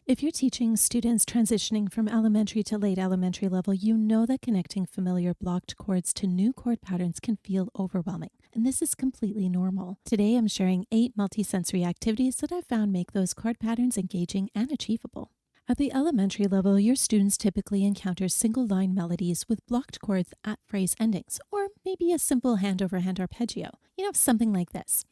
If you're teaching students transitioning from elementary to late elementary level, you know that connecting familiar blocked chords to new chord patterns can feel overwhelming, and this is completely normal. Today, I'm sharing 8 multisensory activities that I've found make those chord patterns engaging and achievable. At the elementary level, your students typically encounter single-line melodies with blocked chords at phrase endings, or maybe a simple hand-over-hand arpeggio. Something like this.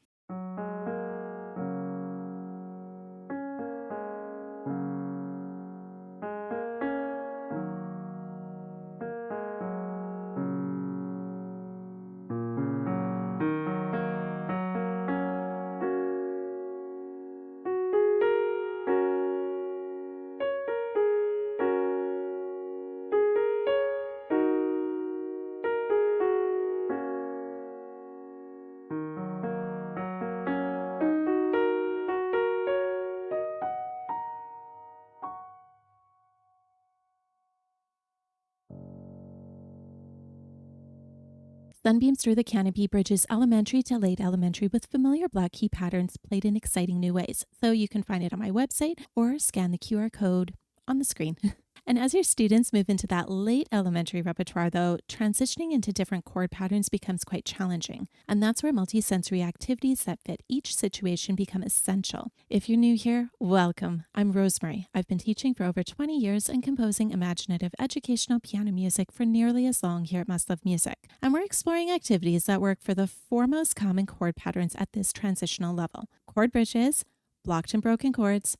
Sunbeams Through the Canopy bridges elementary to late elementary with familiar black key patterns played in exciting new ways. So you can find it on my website or scan the QR code on the screen. And as your students move into that late elementary repertoire, though, transitioning into different chord patterns becomes quite challenging. And that's where multisensory activities that fit each situation become essential. If you're new here, welcome. I'm Rosemarie. I've been teaching for over 20 years and composing imaginative educational piano music for nearly as long here at Must Love Music. And we're exploring activities that work for the foremost common chord patterns at this transitional level: chord bridges, blocked and broken chords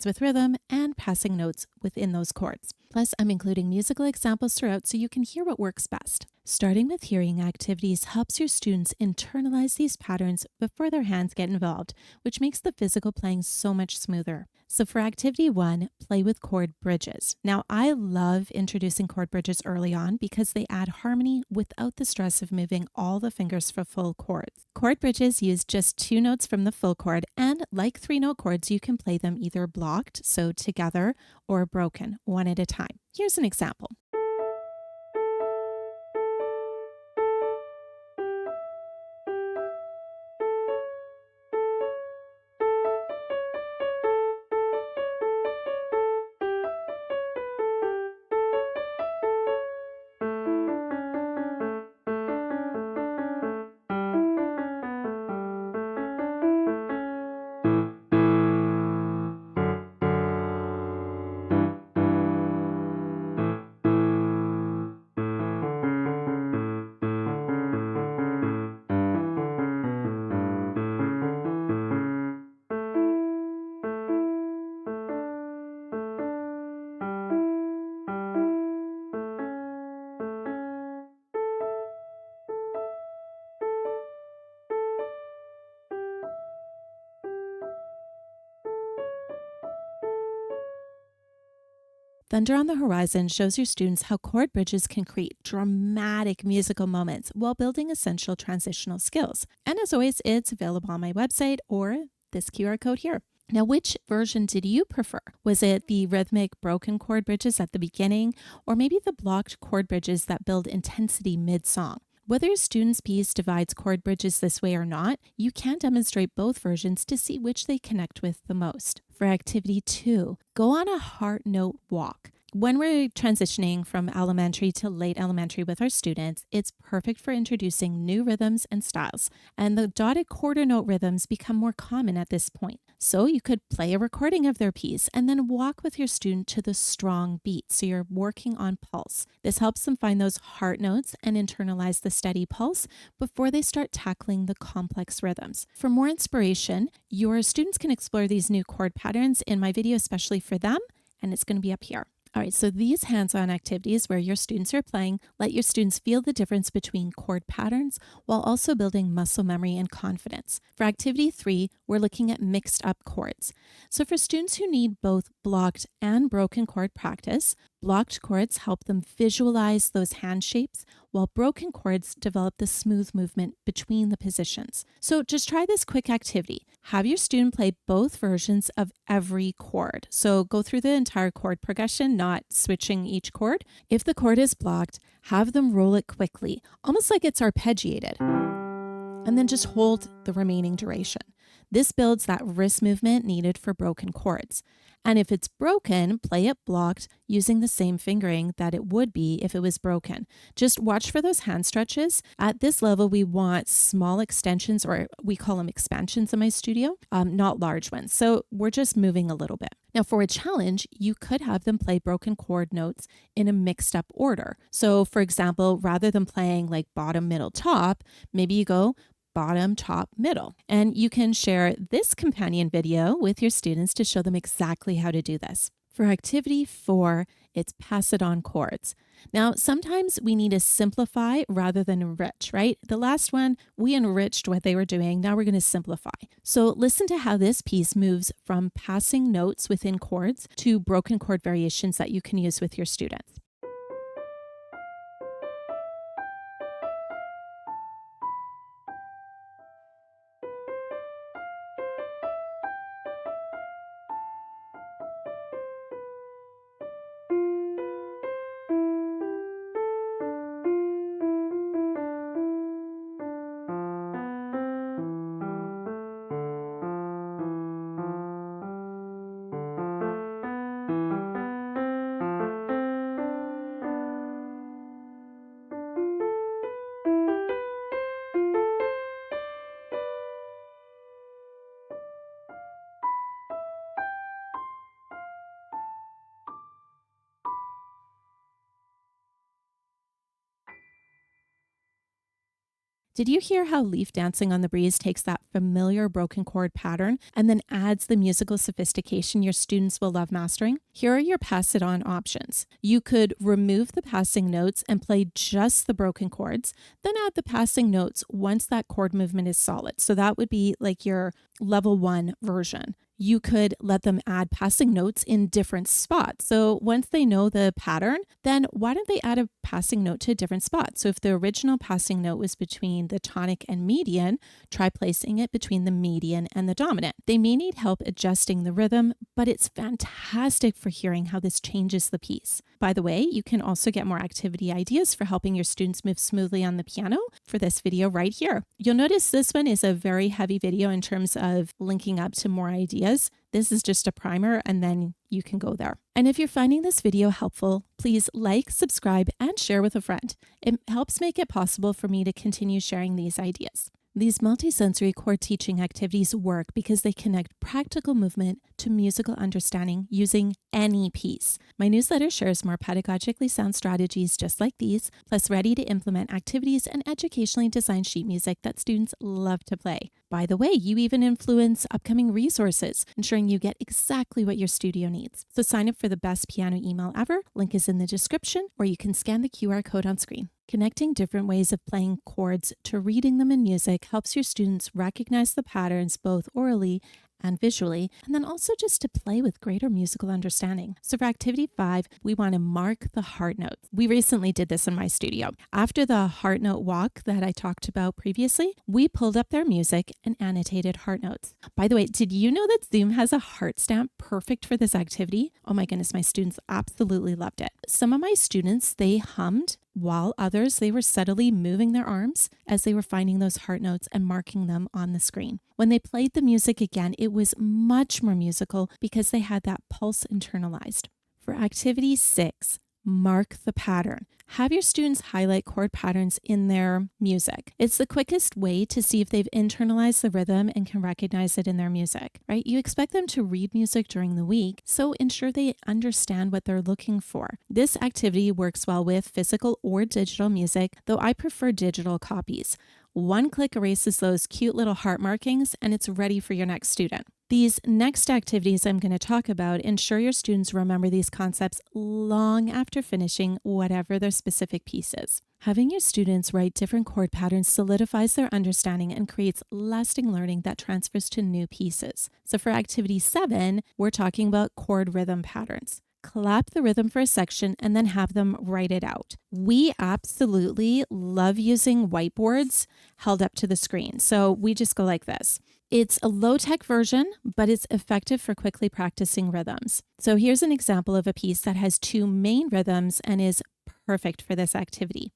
with rhythm, and passing notes within those chords. Plus, I'm including musical examples throughout so you can hear what works best. Starting with hearing activities helps your students internalize these patterns before their hands get involved, which makes the physical playing so much smoother. So for activity 1, play with chord bridges. Now, I love introducing chord bridges early on because they add harmony without the stress of moving all the fingers for full chords. Chord bridges use just 2 notes from the full chord, and like 3-note chords, you can play them either blocked, so together, or broken, one at a time. Here's an example. Thunder on the Horizon shows your students how chord bridges can create dramatic musical moments while building essential transitional skills. And as always, it's available on my website or this QR code here. Now, which version did you prefer? Was it the rhythmic broken chord bridges at the beginning, or maybe the blocked chord bridges that build intensity mid-song? Whether your student's piece divides chord bridges this way or not, you can demonstrate both versions to see which they connect with the most. For activity 2, go on a heart note walk. When we're transitioning from elementary to late elementary with our students, it's perfect for introducing new rhythms and styles, and the dotted quarter note rhythms become more common at this point. So you could play a recording of their piece and then walk with your student to the strong beat, so you're working on pulse. This helps them find those heart notes and internalize the steady pulse before they start tackling the complex rhythms. For more inspiration, your students can explore these new chord patterns in my video especially for them, and it's going to be up here. All right, so these hands-on activities where your students are playing let your students feel the difference between chord patterns while also building muscle memory and confidence. For activity 3, we're looking at mixed up chords. So for students who need both blocked and broken chord practice, blocked chords help them visualize those hand shapes, while broken chords develop the smooth movement between the positions. So just try this quick activity. Have your student play both versions of every chord. So go through the entire chord progression, not switching each chord. If the chord is blocked, have them roll it quickly, almost like it's arpeggiated, and then just hold the remaining duration. This builds that wrist movement needed for broken chords. And if it's broken, play it blocked using the same fingering that it would be if it was broken. Just watch for those hand stretches. At this level, we want small extensions, or we call them expansions in my studio, not large ones. So we're just moving a little bit. Now, for a challenge, you could have them play broken chord notes in a mixed up order. So, for example, rather than playing like bottom, middle, top, maybe you go bottom, top, middle. And you can share this companion video with your students to show them exactly how to do this. For activity 4, it's pass it on chords. Now, sometimes we need to simplify rather than enrich, right? The last one, we enriched what they were doing. Now we're going to simplify. So listen to how this piece moves from passing notes within chords to broken chord variations that you can use with your students. Did you hear how leaf dancing on the breeze takes that familiar broken chord pattern and then adds the musical sophistication your students will love mastering? Here are your pass it on options. You could remove the passing notes and play just the broken chords, then add the passing notes once that chord movement is solid. So that would be like your level 1 version. You could let them add passing notes in different spots. So once they know the pattern, then why don't they add a passing note to a different spot? So if the original passing note was between the tonic and median, try placing it between the median and the dominant. They may need help adjusting the rhythm, but it's fantastic for hearing how this changes the piece. By the way, you can also get more activity ideas for helping your students move smoothly on the piano for this video right here. You'll notice this one is a very heavy video in terms of linking up to more ideas. This is just a primer, and then you can go there. And if you're finding this video helpful, please like, subscribe, and share with a friend. It helps make it possible for me to continue sharing these ideas. These multisensory chord teaching activities work because they connect practical movement to musical understanding using any piece. My newsletter shares more pedagogically sound strategies just like these, plus ready to implement activities and educationally designed sheet music that students love to play. By the way, you even influence upcoming resources, ensuring you get exactly what your studio needs. So sign up for the best piano email ever. Link is in the description, or you can scan the QR code on screen. Connecting different ways of playing chords to reading them in music helps your students recognize the patterns both orally and visually, and then also just to play with greater musical understanding. So for activity 5, we want to mark the heart notes. We recently did this in my studio. After the heart note walk that I talked about previously, we pulled up their music and annotated heart notes. By the way, did you know that Zoom has a heart stamp perfect for this activity? Oh my goodness, my students absolutely loved it. Some of my students, they hummed, while others, they were subtly moving their arms as they were finding those heart notes and marking them on the screen. When they played the music again, it was much more musical because they had that pulse internalized. For activity 6, mark the pattern. Have your students highlight chord patterns in their music. It's the quickest way to see if they've internalized the rhythm and can recognize it in their music, right? You expect them to read music during the week, so ensure they understand what they're looking for. This activity works well with physical or digital music, though I prefer digital copies. One click erases those cute little heart markings, and it's ready for your next student. These next activities I'm going to talk about ensure your students remember these concepts long after finishing whatever their specific piece is. Having your students write different chord patterns solidifies their understanding and creates lasting learning that transfers to new pieces. So for activity 7, we're talking about chord rhythm patterns. Clap the rhythm for a section and then have them write it out. We absolutely love using whiteboards held up to the screen. So we just go like this. It's a low-tech version, but it's effective for quickly practicing rhythms. So here's an example of a piece that has 2 main rhythms and is perfect for this activity.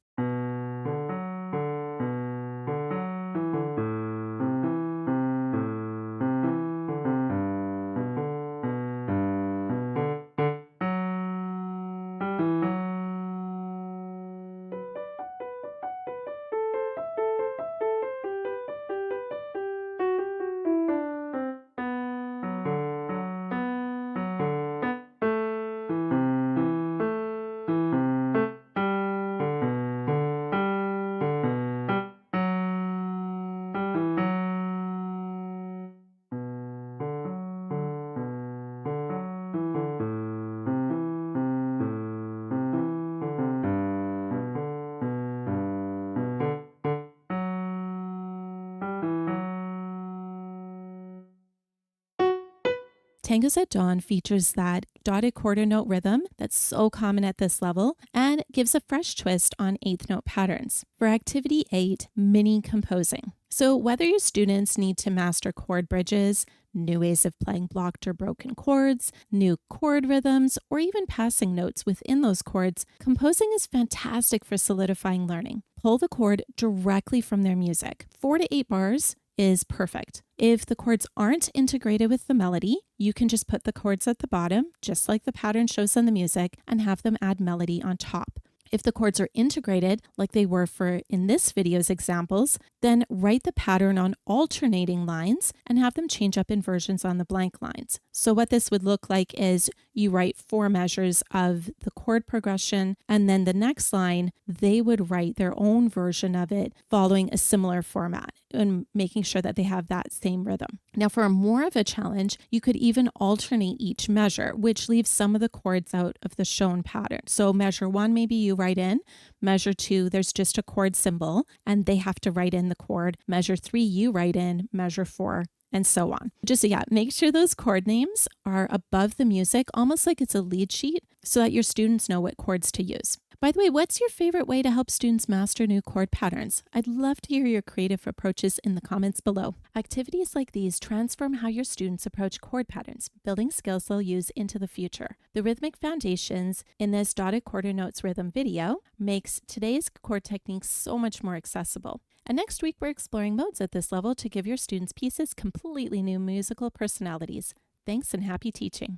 Tangos at Dawn features that dotted quarter note rhythm that's so common at this level and gives a fresh twist on eighth note patterns. For Activity 8, Mini Composing. So whether your students need to master chord bridges, new ways of playing blocked or broken chords, new chord rhythms, or even passing notes within those chords, composing is fantastic for solidifying learning. Pull the chord directly from their music. 4 to 8 bars is perfect. If the chords aren't integrated with the melody, you can just put the chords at the bottom, just like the pattern shows in the music, and have them add melody on top. If the chords are integrated, like they were for in this video's examples, then write the pattern on alternating lines and have them change up inversions on the blank lines. So what this would look like is you write 4 measures of the chord progression, and then the next line, they would write their own version of it following a similar format and making sure that they have that same rhythm. Now, for more of a challenge, you could even alternate each measure, which leaves some of the chords out of the shown pattern. So measure 1, maybe you write in. Measure 2, there's just a chord symbol, and they have to write in the chord. Measure 3, you write in. Measure 4, and so on. Just make sure those chord names are above the music, almost like it's a lead sheet, so that your students know what chords to use. By the way, what's your favorite way to help students master new chord patterns? I'd love to hear your creative approaches in the comments below. Activities like these transform how your students approach chord patterns, building skills they'll use into the future. The rhythmic foundations in this dotted quarter notes rhythm video makes today's chord techniques so much more accessible. And next week, we're exploring modes at this level to give your students pieces completely new musical personalities. Thanks and happy teaching.